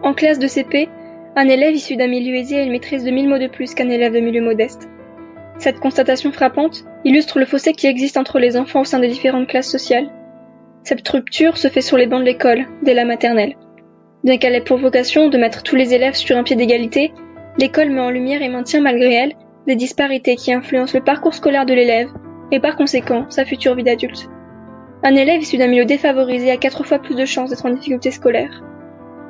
En classe de CP, un élève issu d'un milieu aisé a une maîtrise de 1000 mots de plus qu'un élève de milieu modeste. Cette constatation frappante illustre le fossé qui existe entre les enfants au sein des différentes classes sociales. Cette rupture se fait sur les bancs de l'école, dès la maternelle. Bien qu'elle ait pour vocation de mettre tous les élèves sur un pied d'égalité, l'école met en lumière et maintient malgré elle des disparités qui influencent le parcours scolaire de l'élève et par conséquent sa future vie d'adulte. Un élève issu d'un milieu défavorisé a 4 fois plus de chances d'être en difficulté scolaire.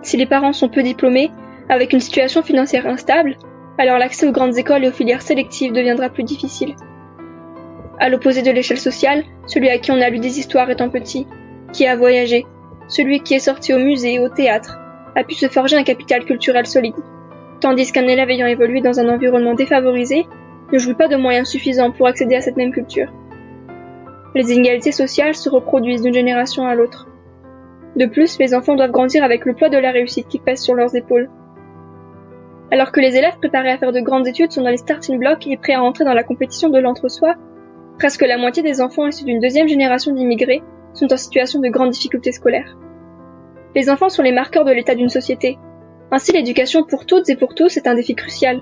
Si les parents sont peu diplômés, avec une situation financière instable, alors l'accès aux grandes écoles et aux filières sélectives deviendra plus difficile. À l'opposé de l'échelle sociale, celui à qui on a lu des histoires étant petit, qui a voyagé, celui qui est sorti au musée et au théâtre, a pu se forger un capital culturel solide, tandis qu'un élève ayant évolué dans un environnement défavorisé ne jouit pas de moyens suffisants pour accéder à cette même culture. Les inégalités sociales se reproduisent d'une génération à l'autre. De plus, les enfants doivent grandir avec le poids de la réussite qui pèse sur leurs épaules. Alors que les élèves préparés à faire de grandes études sont dans les starting blocks et prêts à entrer dans la compétition de l'entre-soi, presque la moitié des enfants issus d'une deuxième génération d'immigrés sont en situation de grandes difficultés scolaires. Les enfants sont les marqueurs de l'état d'une société. Ainsi, l'éducation pour toutes et pour tous est un défi crucial.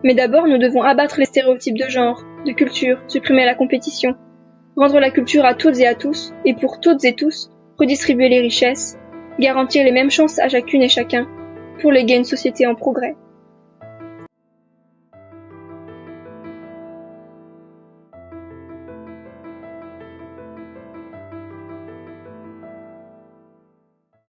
Mais d'abord, nous devons abattre les stéréotypes de genre, de culture, supprimer la compétition, rendre la culture à toutes et à tous, et pour toutes et tous, redistribuer les richesses, garantir les mêmes chances à chacune et chacun, pour léguer une société en progrès.